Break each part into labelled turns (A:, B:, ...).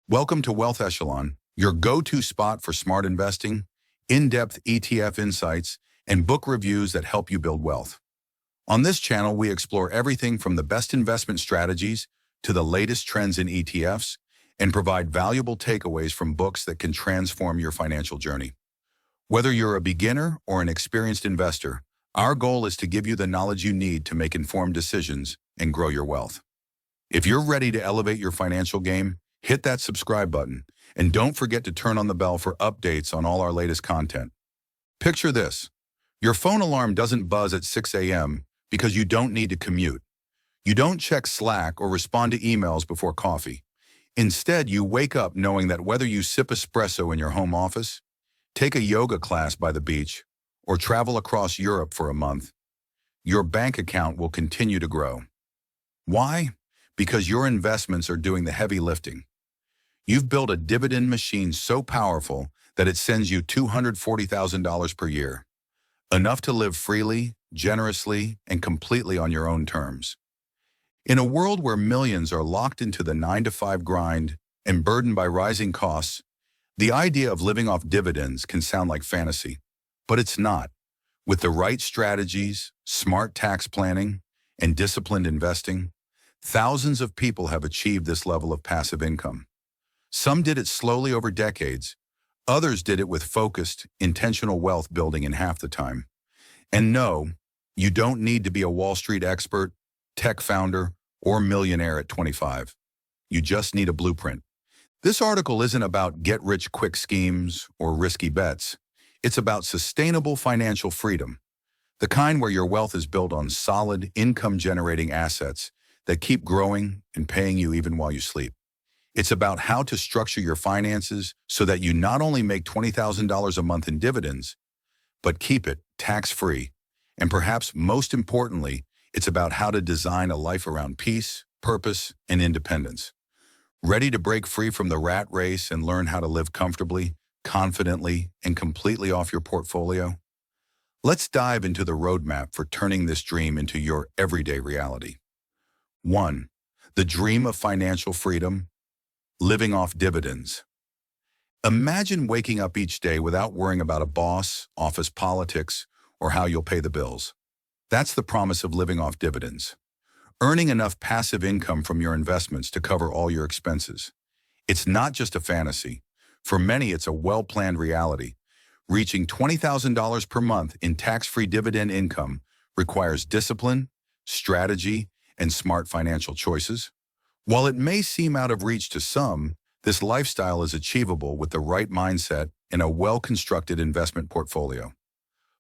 A: Welcome to Wealth Echelon, your go-to spot for smart investing, in-depth ETF insights, and book reviews that help you build wealth. On this channel, we explore everything from the best investment strategies to the latest trends in ETFs and provide valuable takeaways from books that can transform your financial journey. Whether you're a beginner or an experienced investor, our goal is to give you the knowledge you need to make informed decisions and grow your wealth. If you're ready to elevate your financial game, hit that subscribe button, and don't forget to turn on the bell for updates on all our latest content. Picture this. Your phone alarm doesn't buzz at 6 a.m. because you don't need to commute. You don't check Slack or respond to emails before coffee. Instead, you wake up knowing that whether you sip espresso in your home office, take a yoga class by the beach, or travel across Europe for a month, your bank account will continue to grow. Why? Because your investments are doing the heavy lifting. You've built a dividend machine so powerful that it sends you $240,000 per year, enough to live freely, generously, and completely on your own terms. In a world where millions are locked into the 9-to-5 grind and burdened by rising costs, the idea of living off dividends can sound like fantasy, but it's not. With the right strategies, smart tax planning, and disciplined investing, thousands of people have achieved this level of passive income. Some did it slowly over decades. Others did it with focused, intentional wealth building in half the time. And no, you don't need to be a Wall Street expert, tech founder, or millionaire at 25. You just need a blueprint. This article isn't about get-rich-quick schemes or risky bets. It's about sustainable financial freedom, the kind where your wealth is built on solid, income-generating assets that keep growing and paying you even while you sleep. It's about how to structure your finances so that you not only make $20,000 a month in dividends, but keep it tax-free. And perhaps most importantly, it's about how to design a life around peace, purpose, and independence. Ready to break free from the rat race and learn how to live comfortably, confidently, and completely off your portfolio? Let's dive into the roadmap for turning this dream into your everyday reality. 1. The dream of financial freedom. Living off dividends. Imagine waking up each day without worrying about a boss, office politics, or how you'll pay the bills. That's the promise of living off dividends. Earning enough passive income from your investments to cover all your expenses. It's not just a fantasy. For many, it's a well-planned reality. Reaching $20,000 per month in tax-free dividend income requires discipline, strategy, and smart financial choices. While it may seem out of reach to some, this lifestyle is achievable with the right mindset and a well-constructed investment portfolio.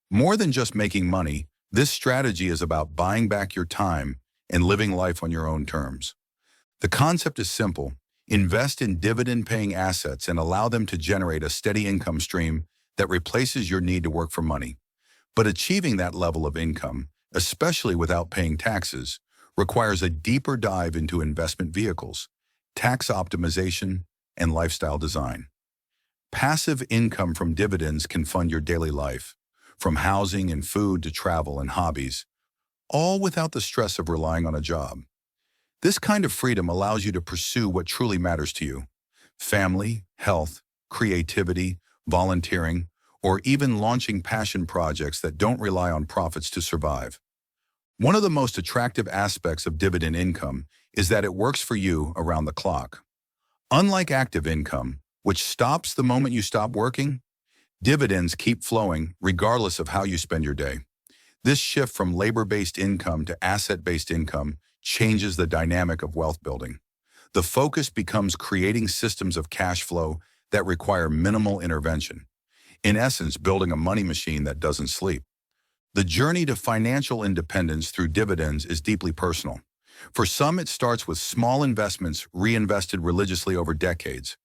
A: More than just making money, this strategy is about buying back your time and living life on your own terms. The concept is simple. Invest in dividend-paying assets and allow them to generate a steady income stream that replaces your need to work for money. But achieving that level of income, especially without paying taxes, requires a deeper dive into investment vehicles, tax optimization, and lifestyle design. Passive income from dividends can fund your daily life, from housing and food to travel and hobbies, all without the stress of relying on a job. This kind of freedom allows you to pursue what truly matters to you: family, health, creativity, volunteering, or even launching passion projects that don't rely on profits to survive. One of the most attractive aspects of dividend income is that it works for you around the clock. Unlike active income, which stops the moment you stop working, dividends keep flowing regardless of how you spend your day. This shift from labor-based income to asset-based income changes the dynamic of wealth building. The focus becomes creating systems of cash flow that require minimal intervention. In essence, building a money machine that doesn't sleep. The journey to financial independence through dividends is deeply personal. For some, it starts with small investments reinvested religiously over decades.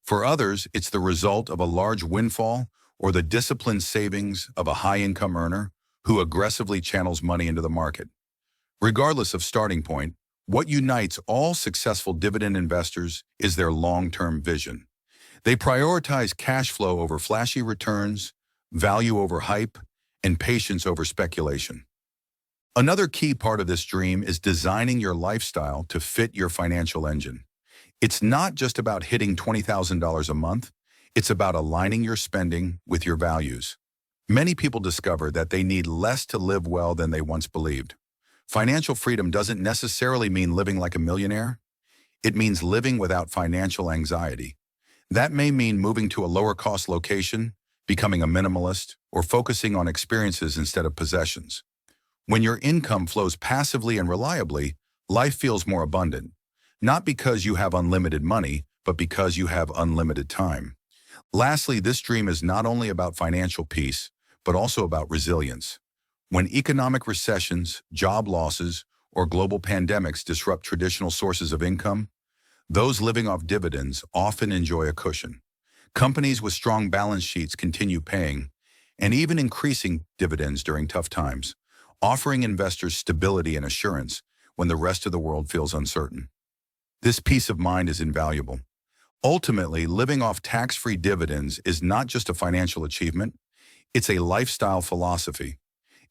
A: For others, it's the result of a large windfall or the disciplined savings of a high-income earner who aggressively channels money into the market. Regardless of starting point, what unites all successful dividend investors is their long-term vision. They prioritize cash flow over flashy returns, value over hype, and patience over speculation. Another key part of this dream is designing your lifestyle to fit your financial engine. It's not just about hitting $20,000 a month, it's about aligning your spending with your values. Many people discover that they need less to live well than they once believed. Financial freedom doesn't necessarily mean living like a millionaire. It means living without financial anxiety. That may mean moving to a lower-cost location, becoming a minimalist, or focusing on experiences instead of possessions. When your income flows passively and reliably, life feels more abundant. Not because you have unlimited money, but because you have unlimited time. Lastly, this dream is not only about financial peace, but also about resilience. When economic recessions, job losses, or global pandemics disrupt traditional sources of income, those living off dividends often enjoy a cushion. Companies with strong balance sheets continue paying, and even increasing dividends during tough times, offering investors stability and assurance when the rest of the world feels uncertain. This peace of mind is invaluable. Ultimately, living off tax-free dividends is not just a financial achievement, it's a lifestyle philosophy.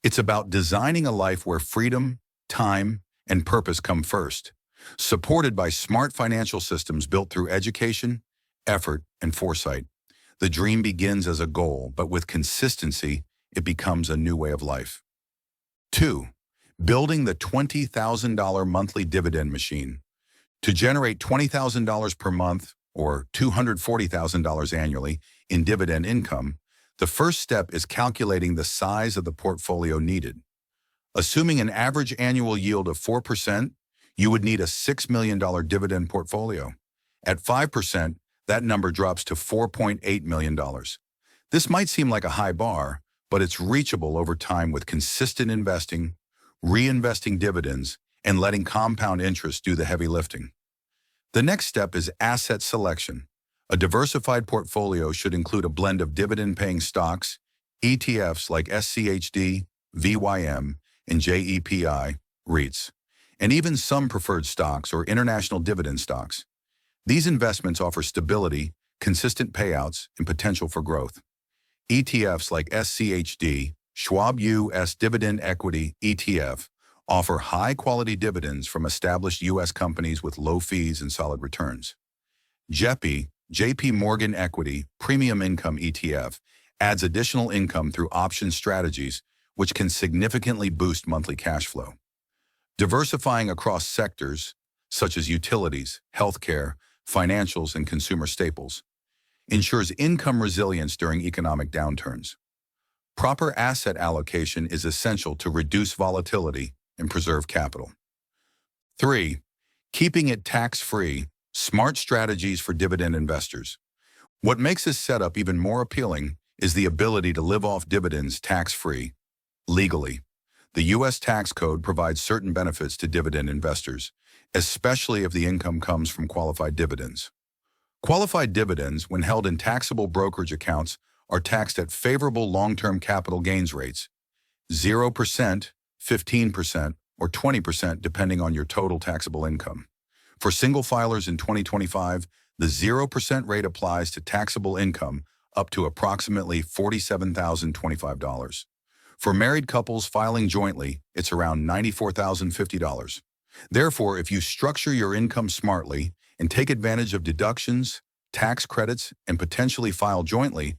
A: It's about designing a life where freedom, time, and purpose come first, supported by smart financial systems built through education, effort, and foresight. The dream begins as a goal, but with consistency, it becomes a new way of life. 2. Building the $20,000 monthly dividend machine. To generate $20,000 per month, or $240,000 annually, in dividend income, the first step is calculating the size of the portfolio needed. Assuming an average annual yield of 4%, you would need a $6 million dividend portfolio. At 5%, that number drops to $4.8 million. This might seem like a high bar, but it's reachable over time with consistent investing, reinvesting dividends, and letting compound interest do the heavy lifting. The next step is asset selection. A diversified portfolio should include a blend of dividend-paying stocks, ETFs like SCHD, VYM, and JEPI, REITs, and even some preferred stocks or international dividend stocks. These investments offer stability, consistent payouts, and potential for growth. ETFs like SCHD, Schwab U.S. Dividend Equity ETF, offer high-quality dividends from established U.S. companies with low fees and solid returns. JEPI, JP Morgan Equity Premium Income ETF, adds additional income through option strategies, which can significantly boost monthly cash flow. Diversifying across sectors, such as utilities, healthcare, financials, and consumer staples, ensures income resilience during economic downturns. Proper asset allocation is essential to reduce volatility and preserve capital. 3. Keeping it tax-free, smart strategies for dividend investors. What makes this setup even more appealing is the ability to live off dividends tax-free, legally. The U.S. tax code provides certain benefits to dividend investors, especially if the income comes from qualified dividends. Qualified dividends, when held in taxable brokerage accounts, are taxed at favorable long-term capital gains rates, 0%, 15%, or 20% depending on your total taxable income. For single filers in 2025, the 0% rate applies to taxable income up to approximately $47,025. For married couples filing jointly, it's around $94,050. Therefore, if you structure your income smartly and take advantage of deductions, tax credits, and potentially file jointly,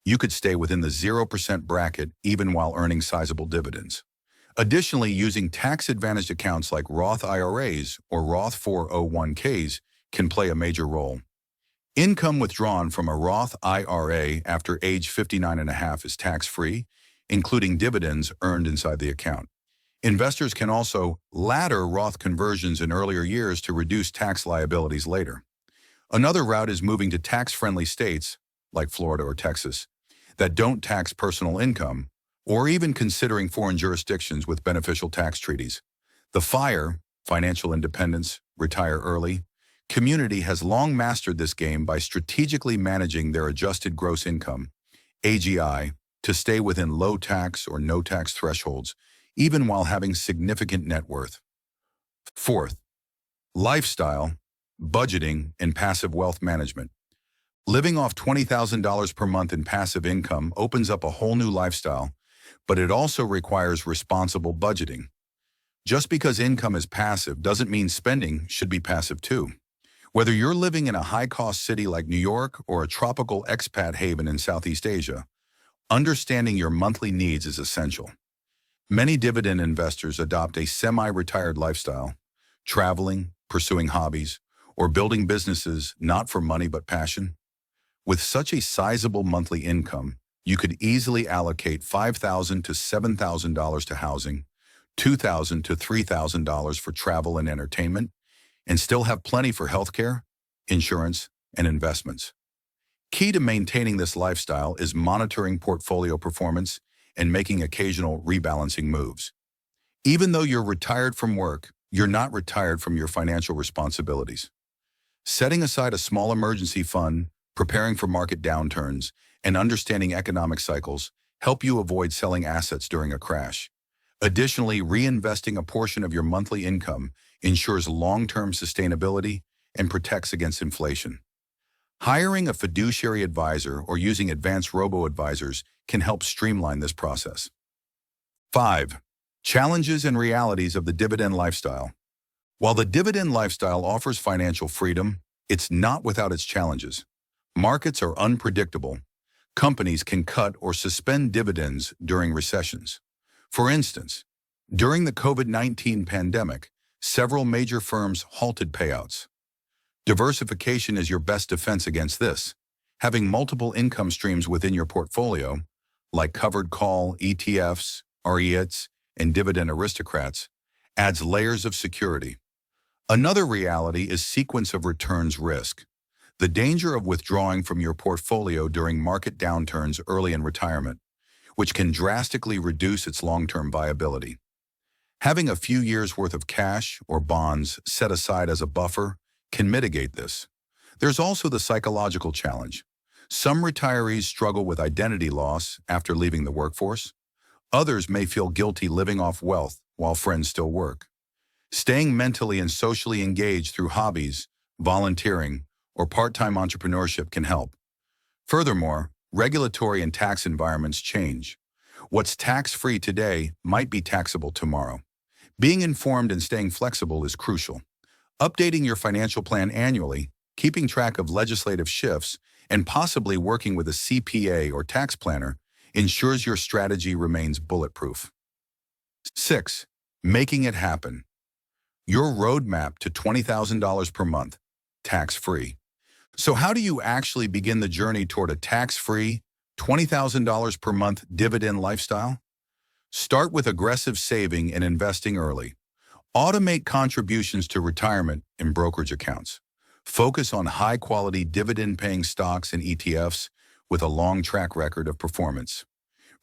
A: you could stay within the 0% bracket even while earning sizable dividends. Additionally, using tax-advantaged accounts like Roth IRAs or Roth 401ks can play a major role. Income withdrawn from a Roth IRA after age 59.5 is tax-free, including dividends earned inside the account. Investors can also ladder Roth conversions in earlier years to reduce tax liabilities later. Another route is moving to tax-friendly states, like Florida or Texas, that don't tax personal income, or even considering foreign jurisdictions with beneficial tax treaties. The FIRE, Financial Independence, Retire Early, community has long mastered this game by strategically managing their adjusted gross income, AGI, to stay within low tax or no tax thresholds, even while having significant net worth. 4th, lifestyle, budgeting, and passive wealth management. Living off $20,000 per month in passive income opens up a whole new lifestyle, but it also requires responsible budgeting. Just because income is passive doesn't mean spending should be passive too. Whether you're living in a high-cost city like New York or a tropical expat haven in Southeast Asia, understanding your monthly needs is essential. Many dividend investors adopt a semi-retired lifestyle, traveling, pursuing hobbies, or building businesses not for money but passion. With such a sizable monthly income, you could easily allocate $5,000 to $7,000 to housing, $2,000 to $3,000 for travel and entertainment, and still have plenty for healthcare, insurance, and investments. Key to maintaining this lifestyle is monitoring portfolio performance and making occasional rebalancing moves. Even though you're retired from work, you're not retired from your financial responsibilities. Setting aside a small emergency fund, preparing for market downturns, and understanding economic cycles help you avoid selling assets during a crash. Additionally, reinvesting a portion of your monthly income ensures long-term sustainability and protects against inflation. Hiring a fiduciary advisor or using advanced robo-advisors can help streamline this process. 5. Challenges and realities of the dividend lifestyle. While the dividend lifestyle offers financial freedom, it's not without its challenges. Markets are unpredictable. Companies can cut or suspend dividends during recessions. For instance, during the COVID-19 pandemic, several major firms halted payouts. Diversification is your best defense against this. Having multiple income streams within your portfolio, like covered call, ETFs, REITs, and dividend aristocrats, adds layers of security. Another reality is sequence of returns risk. The danger of withdrawing from your portfolio during market downturns early in retirement, which can drastically reduce its long-term viability. Having a few years' worth of cash or bonds set aside as a buffer can mitigate this. There's also the psychological challenge. Some retirees struggle with identity loss after leaving the workforce. Others may feel guilty living off wealth while friends still work. Staying mentally and socially engaged through hobbies, volunteering, or part-time entrepreneurship can help. Furthermore, regulatory and tax environments change. What's tax-free today might be taxable tomorrow. Being informed and staying flexible is crucial. Updating your financial plan annually, keeping track of legislative shifts, and possibly working with a CPA or tax planner ensures your strategy remains bulletproof. 6. Making it happen. Your roadmap to $20,000 per month, tax-free. So how do you actually begin the journey toward a tax-free, $20,000 per month dividend lifestyle? Start with aggressive saving and investing early. Automate contributions to retirement and brokerage accounts. Focus on high-quality dividend-paying stocks and ETFs with a long track record of performance.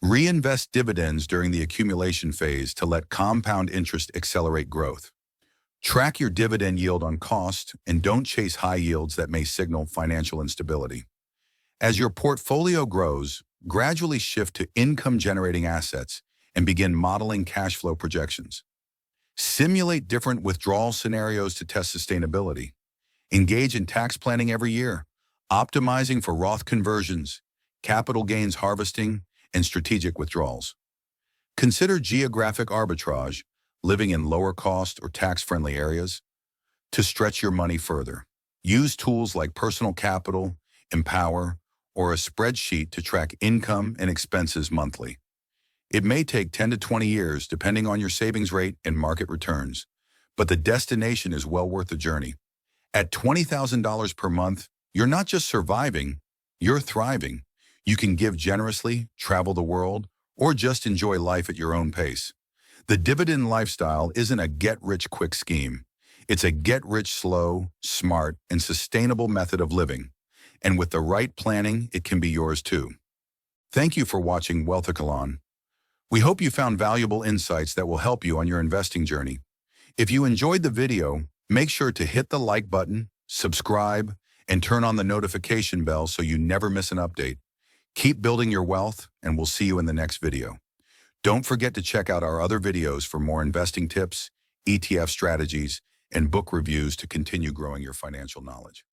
A: Reinvest dividends during the accumulation phase to let compound interest accelerate growth. Track your dividend yield on cost and don't chase high yields that may signal financial instability. As your portfolio grows, gradually shift to income-generating assets and begin modeling cash flow projections. Simulate different withdrawal scenarios to test sustainability. Engage in tax planning every year, optimizing for Roth conversions, capital gains harvesting, and strategic withdrawals. Consider geographic arbitrage, living in lower-cost or tax-friendly areas, to stretch your money further. Use tools like Personal Capital, Empower, or a spreadsheet to track income and expenses monthly. It may take 10 to 20 years depending on your savings rate and market returns, but the destination is well worth the journey. At $20,000 per month, you're not just surviving, you're thriving. You can give generously, travel the world, or just enjoy life at your own pace. The dividend lifestyle isn't a get-rich-quick scheme. It's a get-rich-slow, smart, and sustainable method of living. And with the right planning, it can be yours too. Thank you for watching Wealthicolon. We hope you found valuable insights that will help you on your investing journey. If you enjoyed the video, make sure to hit the like button, subscribe, and turn on the notification bell so you never miss an update. Keep building your wealth, and we'll see you in the next video. Don't forget to check out our other videos for more investing tips, ETF strategies, and book reviews to continue growing your financial knowledge.